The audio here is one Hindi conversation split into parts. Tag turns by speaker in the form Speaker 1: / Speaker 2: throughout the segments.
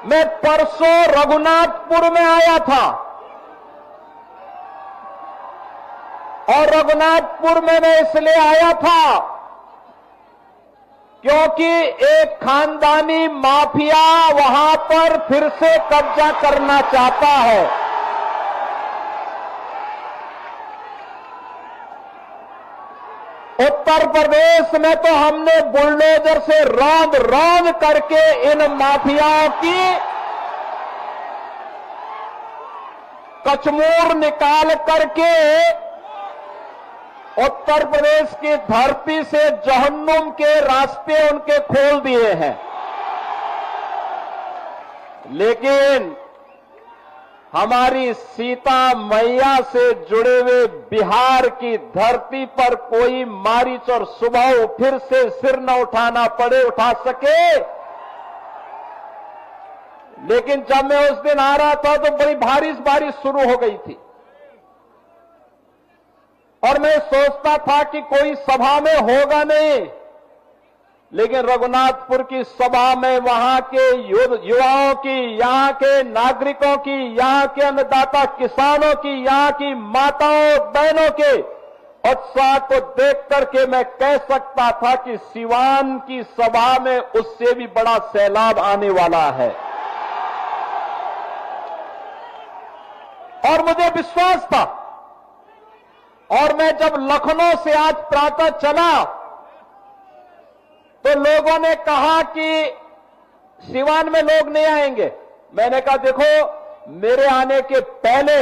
Speaker 1: मैं परसों रघुनाथपुर में आया था और रघुनाथपुर में मैं इसलिए आया था क्योंकि एक खानदानी माफिया वहां पर फिर से कब्जा करना चाहता है। उत्तर प्रदेश में तो हमने बुलडोजर से रौंद रौंद करके इन माफियाओं की कचमूर निकाल करके उत्तर प्रदेश की धरती से जहन्नुम के रास्ते उनके खोल दिए हैं। लेकिन हमारी सीता मैया से जुड़े हुए बिहार की धरती पर कोई मारीच और सुबह फिर से सिर न उठाना पड़े, उठा सके। लेकिन जब मैं उस दिन आ रहा था तो बड़ी बारिश शुरू हो गई थी और मैं सोचता था कि कोई सभा में होगा नहीं, लेकिन रघुनाथपुर की सभा में वहां के युवाओं की, यहां के नागरिकों की, यहां के अन्नदाता किसानों की, यहां की माताओं बहनों के उत्साह को देख करके मैं कह सकता था कि सिवान की सभा में उससे भी बड़ा सैलाब आने वाला है। और मुझे विश्वास था। और मैं जब लखनऊ से आज प्रातः चला तो लोगों ने कहा कि सिवान में लोग नहीं आएंगे। मैंने कहा देखो, मेरे आने के पहले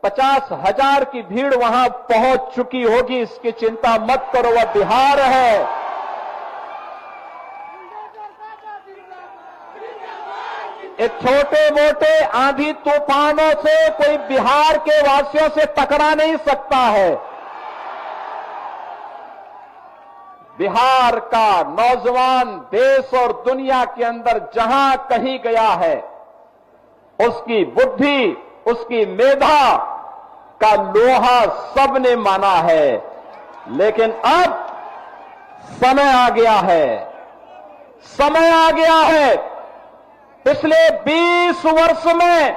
Speaker 1: 50,000 की भीड़ वहां पहुंच चुकी होगी, इसकी चिंता मत करो, वह बिहार है। एक छोटे मोटे आंधी तूफानों से कोई बिहार के वासियों से टकरा नहीं सकता है। बिहार का नौजवान देश और दुनिया के अंदर जहां कहीं गया है, उसकी बुद्धि, उसकी मेधा का लोहा सबने माना है। लेकिन अब समय आ गया है, समय आ गया है। पिछले 20 वर्ष में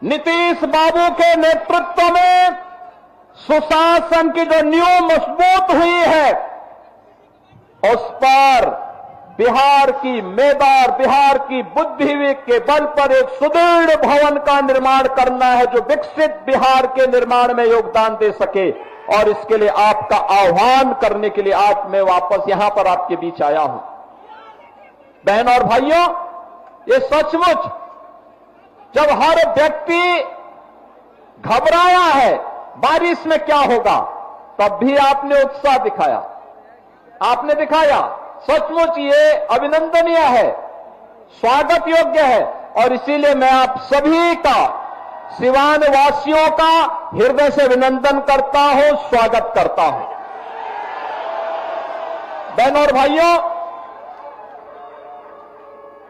Speaker 1: नीतीश बाबू के नेतृत्व में सुशासन की जो नींव मजबूत हुई है, उस पर बिहार की मेधा और बिहार की बुद्धि के बल पर एक सुदृढ़ भवन का निर्माण करना है जो विकसित बिहार के निर्माण में योगदान दे सके। और इसके लिए आपका आह्वान करने के लिए आज मैं वापस यहां पर आपके बीच आया हूं। बहन और भाइयों, ये सचमुच जब हर व्यक्ति घबराया है बारिश में क्या होगा, तब भी आपने उत्साह दिखाया, आपने दिखाया। सचमुच ये अभिनंदनीय है, स्वागत योग्य है। और इसीलिए मैं आप सभी का, सिवान वासियों का हृदय से अभिनंदन करता हूं, स्वागत करता हूं। बहन और भाइयों,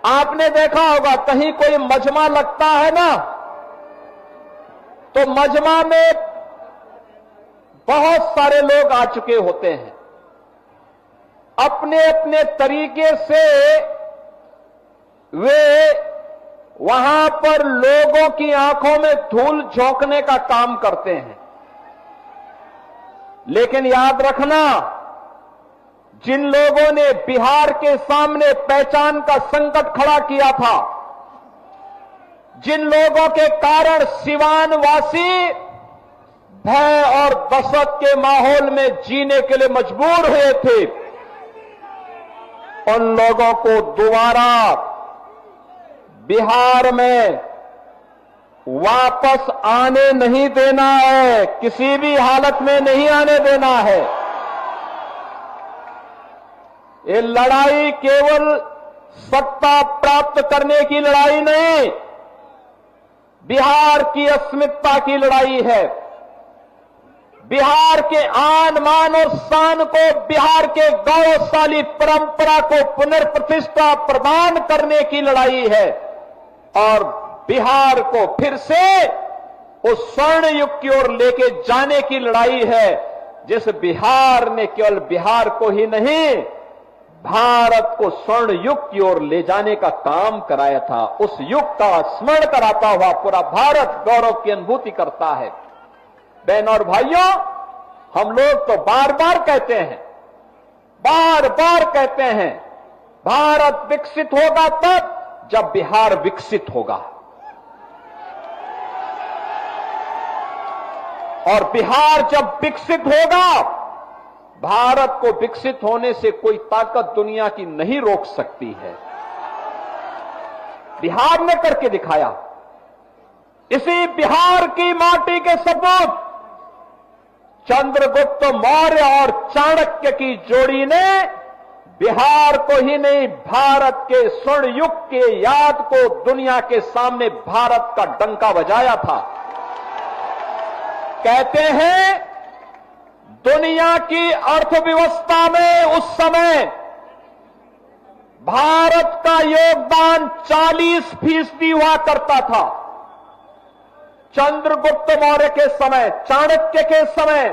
Speaker 1: आपने देखा होगा कहीं कोई मजमा लगता है ना, तो मजमा में बहुत सारे लोग आ चुके होते हैं। अपने अपने तरीके से वे वहां पर लोगों की आंखों में धूल झोंकने का काम करते हैं। लेकिन याद रखना, जिन लोगों ने बिहार के सामने पहचान का संकट खड़ा किया था, जिन लोगों के कारण सिवान वासी भय और दहशत के माहौल में जीने के लिए मजबूर हुए थे, उन लोगों को दोबारा बिहार में वापस आने नहीं देना है, किसी भी हालत में नहीं आने देना है। ये लड़ाई केवल सत्ता प्राप्त करने की लड़ाई नहीं, बिहार की अस्मिता की लड़ाई है। बिहार के आन मान और शान को, बिहार के गौरवशाली परंपरा को पुनर्प्रतिष्ठा प्रदान करने की लड़ाई है और बिहार को फिर से उस स्वर्ण युग की ओर लेके जाने की लड़ाई है, जिस बिहार ने केवल बिहार को ही नहीं भारत को स्वर्ण युग की ओर ले जाने का काम कराया था। उस युग का स्मरण कराता हुआ पूरा भारत गौरव की अनुभूति करता है। बहन और भाइयों, हम लोग तो बार बार कहते हैं, भारत विकसित होगा तब जब बिहार विकसित होगा, और बिहार जब विकसित होगा, भारत को विकसित होने से कोई ताकत दुनिया की नहीं रोक सकती है। बिहार ने करके दिखाया। इसी बिहार की माटी के सपूत चंद्रगुप्त मौर्य और चाणक्य की जोड़ी ने बिहार को ही नहीं, भारत के स्वर्ण युग के याद को दुनिया के सामने भारत का डंका बजाया था। कहते हैं दुनिया की अर्थव्यवस्था में उस समय भारत का योगदान 40% हुआ करता था। चंद्रगुप्त मौर्य के समय, चाणक्य के समय,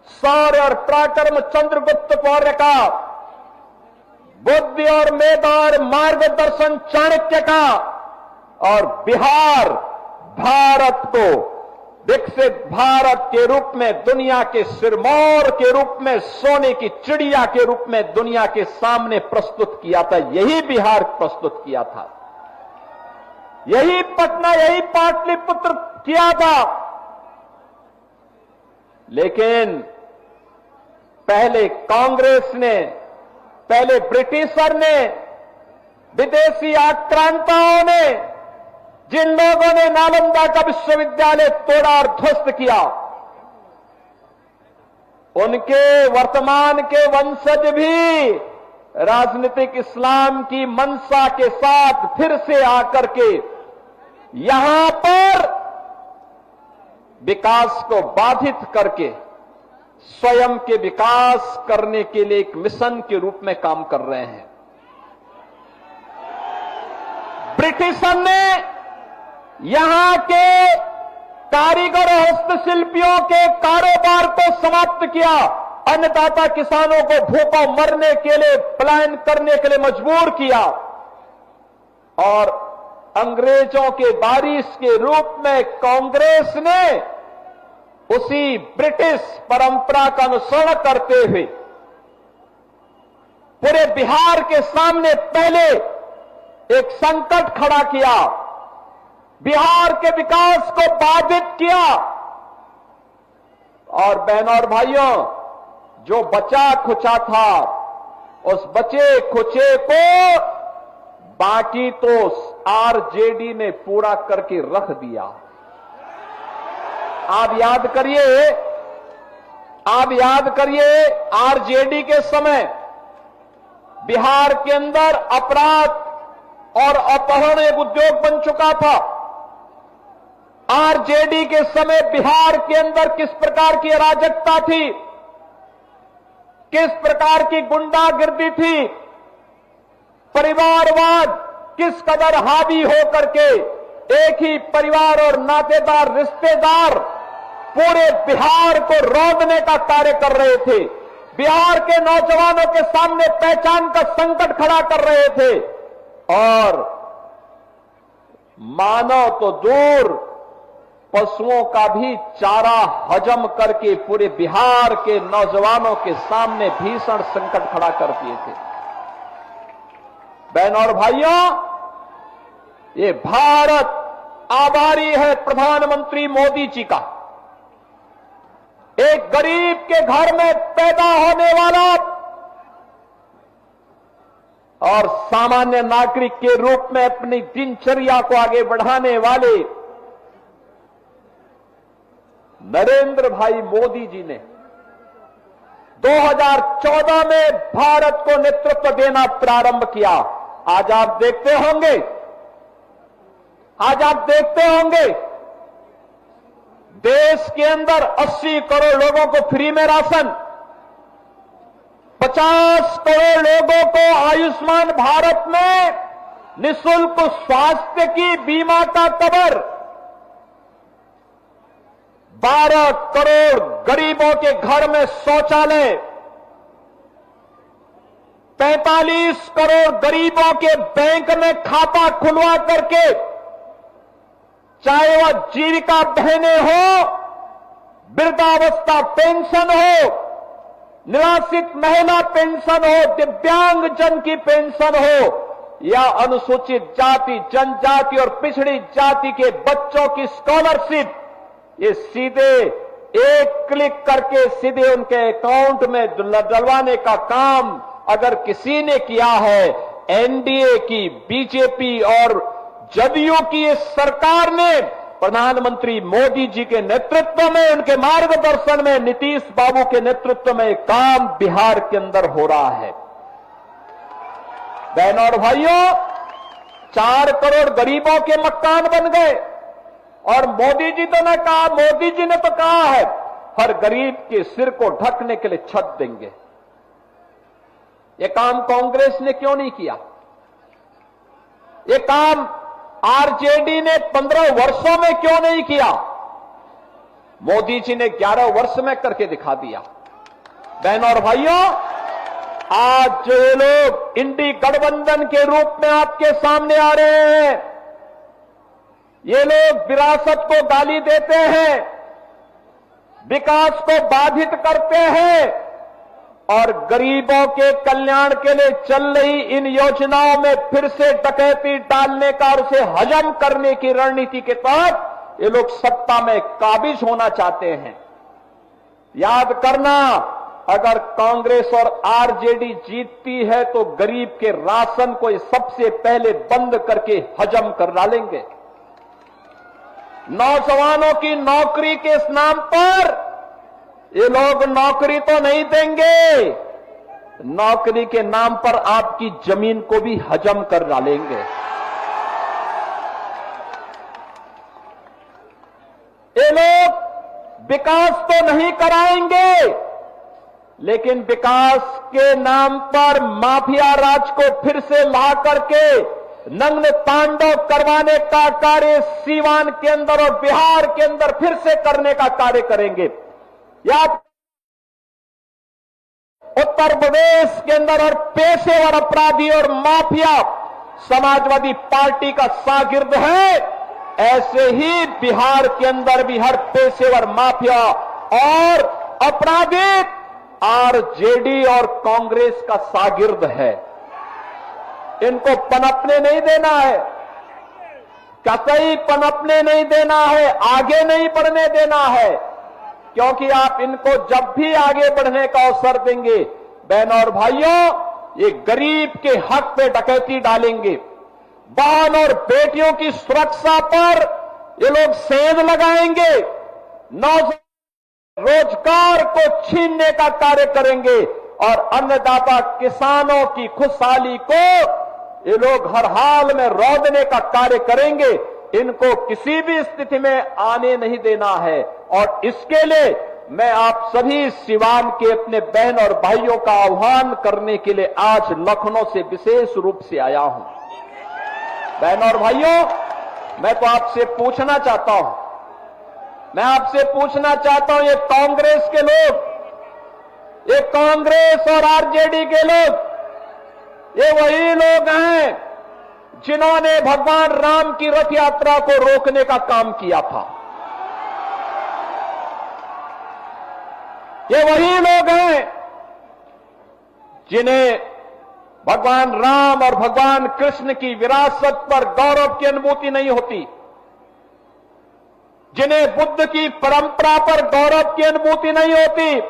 Speaker 1: शौर्य और पराक्रम चंद्रगुप्त मौर्य का, बुद्धि और मेधा और मार्गदर्शन चाणक्य का, और बिहार भारत को विकसित भारत के रूप में, दुनिया के सिरमौर के रूप में, सोने की चिड़िया के रूप में दुनिया के सामने प्रस्तुत किया था। यही बिहार प्रस्तुत किया था, यही पटना, यही पाटलिपुत्र किया था। लेकिन पहले कांग्रेस ने, पहले ब्रिटिशर ने, विदेशी आक्रांताओं ने, जिन लोगों ने नालंदा का विश्वविद्यालय तोड़ा और ध्वस्त किया, उनके वर्तमान के वंशज भी राजनीतिक इस्लाम की मंशा के साथ फिर से आकर के यहां पर विकास को बाधित करके स्वयं के विकास करने के लिए एक मिशन के रूप में काम कर रहे हैं। ब्रिटिशर ने यहां के कारीगर और हस्तशिल्पियों के कारोबार को समाप्त किया, अन्नदाता किसानों को भूखों मरने के लिए पलायन करने के लिए मजबूर किया, और अंग्रेजों के वारिस के रूप में कांग्रेस ने उसी ब्रिटिश परंपरा का अनुसरण करते हुए पूरे बिहार के सामने पहले एक संकट खड़ा किया, बिहार के विकास को बाधित किया। और बहनों और भाइयों, जो बचा खुचा था, उस बचे खुचे को बाकी तो आरजेडी ने पूरा करके रख दिया। आप याद करिए, आरजेडी के समय बिहार के अंदर अपराध और अपहरण एक उद्योग बन चुका था। आरजेडी के समय बिहार के अंदर किस प्रकार की अराजकता थी, किस प्रकार की गुंडागिर्दी थी, परिवारवाद किस कदर हावी होकर के एक ही परिवार और नातेदार रिश्तेदार पूरे बिहार को रौंदने का कार्य कर रहे थे, बिहार के नौजवानों के सामने पहचान का संकट खड़ा कर रहे थे, और मानव तो दूर पशुओं का भी चारा हजम करके पूरे बिहार के नौजवानों के सामने भीषण संकट खड़ा कर दिए थे। बहनों और भाइयों, ये भारत आभारी है प्रधानमंत्री मोदी जी का। एक गरीब के घर में पैदा होने वाला और सामान्य नागरिक के रूप में अपनी दिनचर्या को आगे बढ़ाने वाले नरेंद्र भाई मोदी जी ने 2014 में भारत को नेतृत्व देना प्रारंभ किया। आज आप देखते होंगे देश के अंदर 80 करोड़ लोगों को फ्री में राशन, 50 करोड़ लोगों को आयुष्मान भारत में निःशुल्क स्वास्थ्य की बीमा का कवर, 12 करोड़ गरीबों के घर में शौचालय, 45 करोड़ गरीबों के बैंक में खाता खुलवा करके, चाहे वह जीविका बहनें हो, वृद्धावस्था पेंशन हो, निराश्रित महिला पेंशन हो, दिव्यांगजन की पेंशन हो, या अनुसूचित जाति, जनजाति और पिछड़ी जाति के बच्चों की स्कॉलरशिप, ये सीधे एक क्लिक करके सीधे उनके अकाउंट में डलवाने का काम अगर किसी ने किया है, एनडीए की, बीजेपी और जदयू की इस सरकार ने, प्रधानमंत्री मोदी जी के नेतृत्व में, उनके मार्गदर्शन में, नीतीश बाबू के नेतृत्व में काम बिहार के अंदर हो रहा है। बहनों और भाइयों, 4 करोड़ गरीबों के मकान बन गए और मोदी जी ने तो कहा है हर गरीब के सिर को ढकने के लिए छत देंगे। ये काम कांग्रेस ने क्यों नहीं किया? ये काम आरजेडी ने 15 वर्षों में क्यों नहीं किया? मोदी जी ने 11 वर्ष में करके दिखा दिया। बहनों और भाइयों, आज जो ये लोग इंडी गठबंधन के रूप में आपके सामने आ रहे हैं, ये लोग विरासत को गाली देते हैं, विकास को बाधित करते हैं और गरीबों के कल्याण के लिए चल रही इन योजनाओं में फिर से डकैती डालने का और उसे हजम करने की रणनीति के तहत ये लोग सत्ता में काबिज होना चाहते हैं। याद करना, अगर कांग्रेस और आरजेडी जीतती है तो गरीब के राशन को ये सबसे पहले बंद करके हजम कर डालेंगे। नौजवानों की नौकरी के इस नाम पर ये लोग नौकरी तो नहीं देंगे, नौकरी के नाम पर आपकी जमीन को भी हजम कर डालेंगे। ये लोग विकास तो नहीं कराएंगे, लेकिन विकास के नाम पर माफिया राज को फिर से ला करके नग्न तांडव करवाने का कार्य सीवान के अंदर और बिहार के अंदर फिर से करने का कार्य करेंगे। याद, उत्तर प्रदेश के अंदर और पेशेवर अपराधी और माफिया समाजवादी पार्टी का शागिर्द है, ऐसे ही बिहार के अंदर भी हर पेशेवर माफिया और अपराधी आरजेडी और कांग्रेस का शागिर्द है। इनको पनपने नहीं देना है, कतई पनपने नहीं देना है, आगे नहीं बढ़ने देना है, क्योंकि आप इनको जब भी आगे बढ़ने का अवसर देंगे, बहनों और भाइयों, ये गरीब के हक पे डकैती डालेंगे। बहन और बेटियों की सुरक्षा पर ये लोग सेंध लगाएंगे, रोजगार को छीनने का कार्य करेंगे और अन्नदाता किसानों की खुशहाली को ये लोग हर हाल में रौंदने का कार्य करेंगे। इनको किसी भी स्थिति में आने नहीं देना है और इसके लिए मैं आप सभी सिवान के अपने बहन और भाइयों का आह्वान करने के लिए आज लखनऊ से विशेष रूप से आया हूं। बहनों और भाइयों, मैं तो आपसे पूछना चाहता हूं, ये कांग्रेस के लोग, ये कांग्रेस और आरजेडी के लोग, ये वही लोग हैं जिन्होंने भगवान राम की रथ यात्रा को रोकने का काम किया था। ये वही लोग हैं जिन्हें भगवान राम और भगवान कृष्ण की विरासत पर गौरव की अनुभूति नहीं होती, जिन्हें बुद्ध की परंपरा पर गौरव की अनुभूति नहीं होती,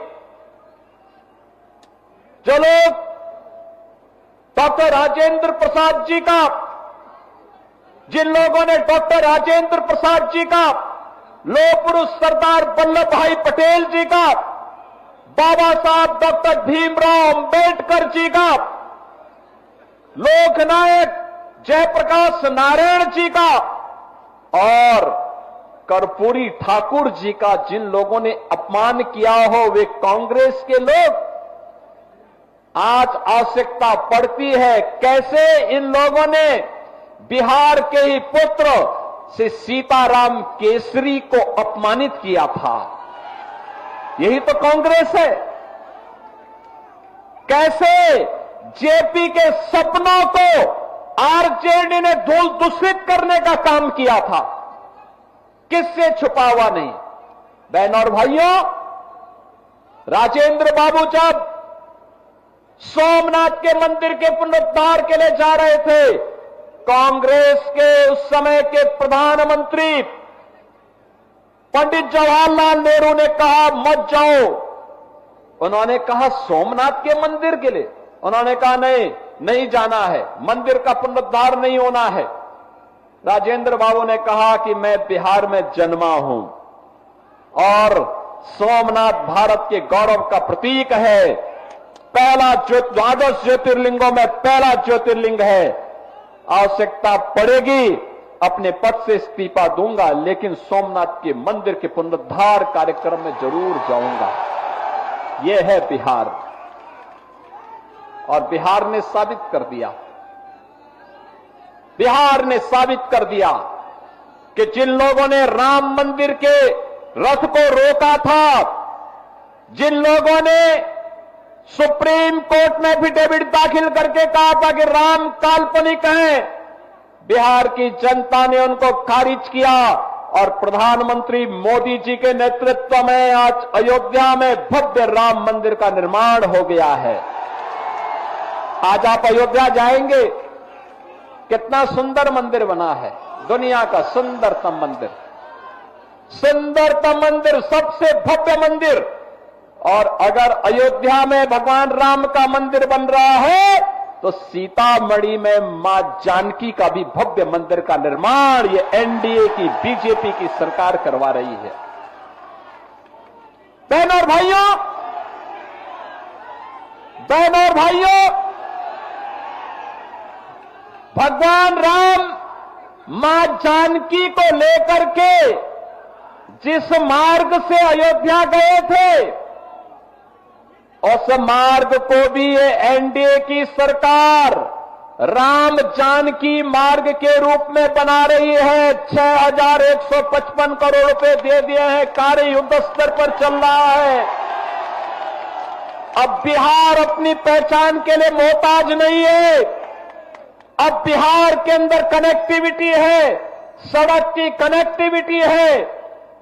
Speaker 1: जो लोग डॉक्टर राजेंद्र प्रसाद जी का, जिन लोगों ने डॉक्टर राजेंद्र प्रसाद जी का, लौह पुरुष सरदार वल्लभ भाई पटेल जी का, बाबा साहब डॉक्टर भीमराव अंबेडकर जी का, लोकनायक जयप्रकाश नारायण जी का और कर्पूरी ठाकुर जी का जिन लोगों ने अपमान किया हो, वे कांग्रेस के लोग। आज आवश्यकता पड़ती है कैसे इन लोगों ने बिहार के ही पुत्र से सीताराम केसरी को अपमानित किया था। यही तो कांग्रेस है। कैसे जेपी के सपनों को आरजेडी ने धूल दूषित करने का काम किया था, किससे छुपा हुआ नहीं। बहनों और भाइयों, राजेंद्र बाबू जब सोमनाथ के मंदिर के पुनरुद्धार के लिए जा रहे थे, कांग्रेस के उस समय के प्रधानमंत्री पंडित जवाहरलाल नेहरू ने कहा मत जाओ। उन्होंने कहा सोमनाथ के मंदिर के लिए, उन्होंने कहा नहीं जाना है, मंदिर का पुनरुद्धार नहीं होना है। राजेंद्र बाबू ने कहा कि मैं बिहार में जन्मा हूं और सोमनाथ भारत के गौरव का प्रतीक है, पहला द्वादश ज्योतिर्लिंगों में पहला ज्योतिर्लिंग है। आवश्यकता पड़ेगी अपने पद से इस्तीफा दूंगा, लेकिन सोमनाथ के मंदिर के पुनरुद्धार कार्यक्रम में जरूर जाऊंगा। यह है बिहार, और बिहार ने साबित कर दिया, बिहार ने साबित कर दिया कि जिन लोगों ने राम मंदिर के रथ को रोका था, जिन लोगों ने सुप्रीम कोर्ट में एफिडेविट दाखिल करके कहा था कि राम काल्पनिक है, बिहार की जनता ने उनको खारिज किया और प्रधानमंत्री मोदी जी के नेतृत्व में आज अयोध्या में भव्य राम मंदिर का निर्माण हो गया है। आज आप अयोध्या जाएंगे, कितना सुंदर मंदिर बना है, दुनिया का सुंदरतम मंदिर, सुंदरतम मंदिर, सबसे भव्य मंदिर। और अगर अयोध्या में भगवान राम का मंदिर बन रहा है तो सीतामढ़ी में मां जानकी का भी भव्य मंदिर का निर्माण ये एनडीए की, बीजेपी की सरकार करवा रही है। बहनों और भाइयों, बहनों और भाइयों, भगवान राम मां जानकी को लेकर के जिस मार्ग से अयोध्या गए थे, उस मार्ग को भी ये एनडीए की सरकार राम जानकी मार्ग के रूप में बना रही है। 6155 करोड़ रुपए दे दिए हैं, कार्य युद्ध स्तर पर चल रहा है। अब बिहार अपनी पहचान के लिए मोहताज नहीं है। अब बिहार के अंदर कनेक्टिविटी है, सड़क की कनेक्टिविटी है,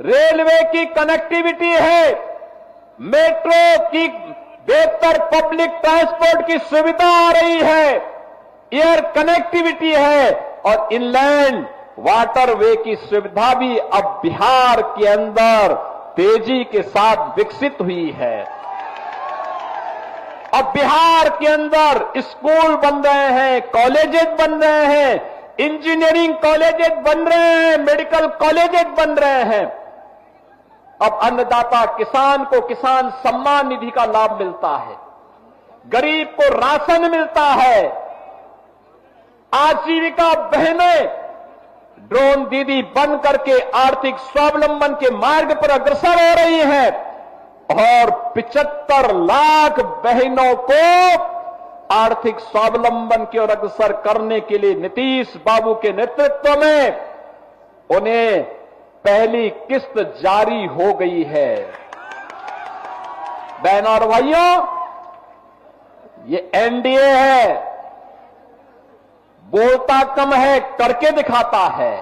Speaker 1: रेलवे की कनेक्टिविटी है, मेट्रो की बेहतर पब्लिक ट्रांसपोर्ट की सुविधा आ रही है, एयर कनेक्टिविटी है और इनलैंड वाटरवे की सुविधा भी अब बिहार के अंदर तेजी के साथ विकसित हुई है। अब बिहार के अंदर स्कूल बन रहे हैं, कॉलेजेस बन रहे हैं, इंजीनियरिंग कॉलेजेस बन रहे हैं, मेडिकल कॉलेजेस बन रहे हैं। अब अन्नदाता किसान को किसान सम्मान निधि का लाभ मिलता है, गरीब को राशन मिलता है, आजीविका बहनें ड्रोन दीदी बन करके आर्थिक स्वावलंबन के मार्ग पर अग्रसर हो रही हैं और 75 लाख बहनों को आर्थिक स्वावलंबन की ओर अग्रसर करने के लिए नीतीश बाबू के नेतृत्व में उन्हें पहली किस्त जारी हो गई है। बहनों और भाइयों, ये एनडीए है, बोलता कम है, करके दिखाता है।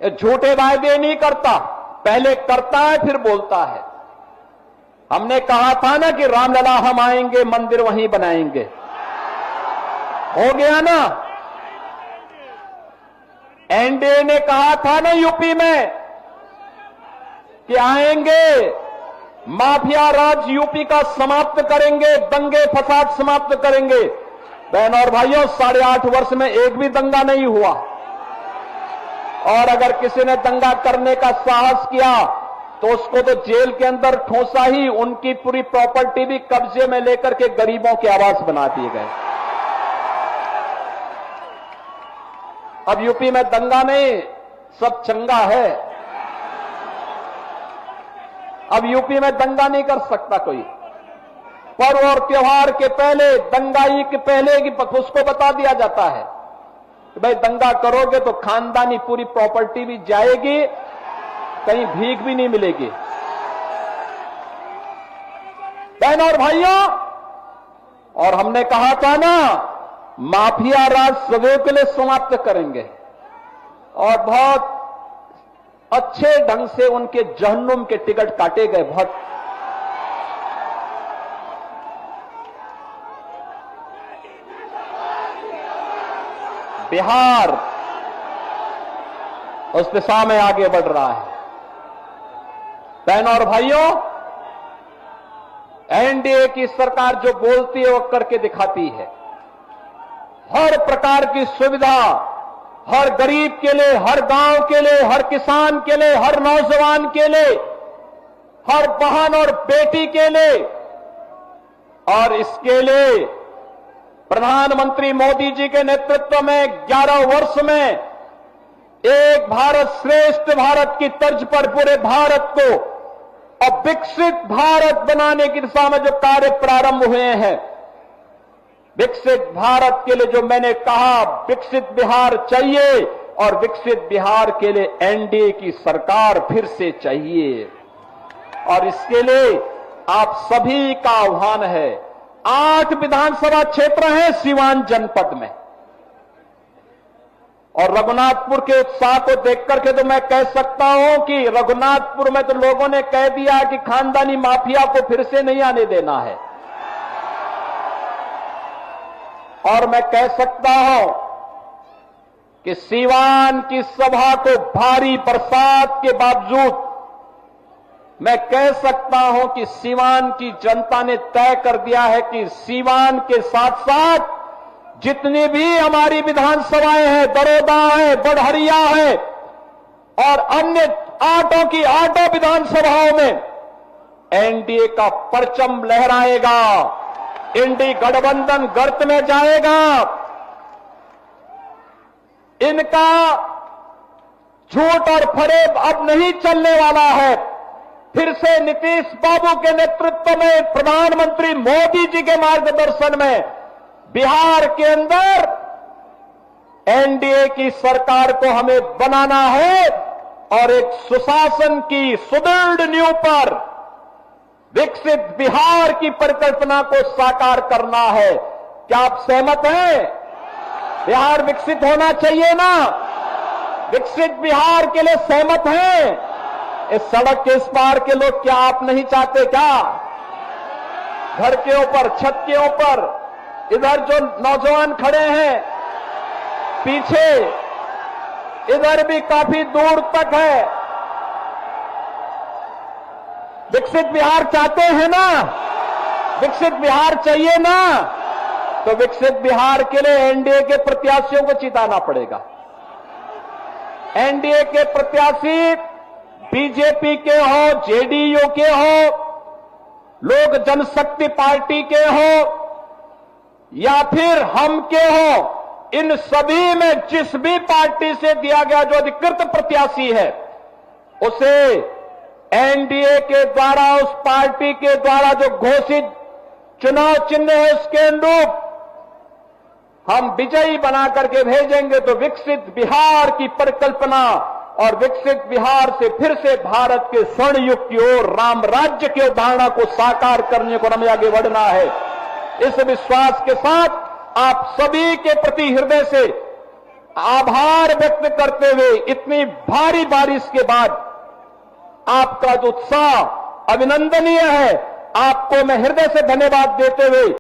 Speaker 1: ये झूठे वायदे नहीं करता, पहले करता है फिर बोलता है। हमने कहा था ना कि रामलला हम आएंगे, मंदिर वहीं बनाएंगे, हो गया ना। एनडीए ने कहा था ना यूपी में कि आएंगे, माफिया राज यूपी का समाप्त करेंगे, दंगे फसाद समाप्त करेंगे। बहनों और भाइयों, 8.5 वर्ष में एक भी दंगा नहीं हुआ, और अगर किसी ने दंगा करने का साहस किया तो उसको तो जेल के अंदर ठोसा ही, उनकी पूरी प्रॉपर्टी भी कब्जे में लेकर के गरीबों के आवास बना दिए गए। अब यूपी में दंगा नहीं, सब चंगा है। अब यूपी में दंगा नहीं कर सकता कोई। पर्व और त्योहार के पहले, दंगाई के पहले की उसको बता दिया जाता है कि भाई दंगा करोगे तो खानदानी पूरी प्रॉपर्टी भी जाएगी, कहीं भीख भी नहीं मिलेगी। बहनों और भाइयों, और हमने कहा था ना, माफिया राज सदैव के लिए समाप्त करेंगे और बहुत अच्छे ढंग से उनके जहन्नुम के टिकट काटे गए। बहुत बिहार उस दिशा में आगे बढ़ रहा है। बहनों और भाइयों, एनडीए की सरकार जो बोलती है वो करके दिखाती है। हर प्रकार की सुविधा हर गरीब के लिए, हर गांव के लिए, हर किसान के लिए, हर नौजवान के लिए, हर बहन और बेटी के लिए, और इसके लिए प्रधानमंत्री मोदी जी के नेतृत्व में 11 वर्ष में एक भारत श्रेष्ठ भारत की तर्ज पर पूरे भारत को अब विकसित भारत बनाने की दिशा में जो कार्य प्रारंभ हुए हैं, विकसित भारत के लिए जो मैंने कहा, विकसित बिहार चाहिए और विकसित बिहार के लिए एनडीए की सरकार फिर से चाहिए। और इसके लिए आप सभी का आह्वान है। 8 विधानसभा क्षेत्र हैं सीवान जनपद में, और रघुनाथपुर के उत्साह को देख करके तो मैं कह सकता हूं कि रघुनाथपुर में तो लोगों ने कह दिया कि खानदानी माफिया को फिर से नहीं आने देना है। और मैं कह सकता हूं कि सीवान की सभा को भारी बरसात के बावजूद मैं कह सकता हूं कि सीवान की जनता ने तय कर दिया है कि सीवान के साथ साथ जितनी भी हमारी विधानसभाएं हैं, दरोदा है, बढ़हरिया है और अन्य 8 विधानसभाओं में एनडीए का परचम लहराएगा। इंडी गठबंधन गर्त में जाएगा। इनका झूठ और फरेब अब नहीं चलने वाला है। फिर से नीतीश बाबू के नेतृत्व में, प्रधानमंत्री मोदी जी के मार्गदर्शन में बिहार के अंदर एनडीए की सरकार को हमें बनाना है और एक सुशासन की सुदृढ़ नींव पर विकसित बिहार की परिकल्पना को साकार करना है। क्या आप सहमत हैं? बिहार विकसित होना चाहिए ना? विकसित बिहार के लिए सहमत हैं? इस सड़क के इस पार के लोग क्या आप नहीं चाहते क्या? घर के ऊपर, छत के ऊपर, इधर जो नौजवान खड़े हैं पीछे, इधर भी काफी दूर तक है। विकसित बिहार चाहते हैं ना? विकसित बिहार चाहिए ना? तो विकसित बिहार के लिए एनडीए के प्रत्याशियों को जिताना पड़ेगा। एनडीए के प्रत्याशी बीजेपी के हो, जेडीयू के हो, लोक जनशक्ति पार्टी के हो या फिर हम के हो, इन सभी में जिस भी पार्टी से दिया गया जो अधिकृत प्रत्याशी है उसे एनडीए के द्वारा, उस पार्टी के द्वारा जो घोषित चुनाव चिन्ह है उसके अनुरूप हम विजयी बना करके भेजेंगे। तो विकसित बिहार की परिकल्पना और विकसित बिहार से फिर से भारत के स्वर्ण युग की ओर, राम राज्य की अवधारणा को साकार करने को हमें आगे बढ़ना है। इस विश्वास के साथ आप सभी के प्रति हृदय से आभार व्यक्त करते हुए, इतनी भारी बारिश के बाद आपका जो उत्साह अभिनंदनीय है, आपको मैं हृदय से धन्यवाद देते हुए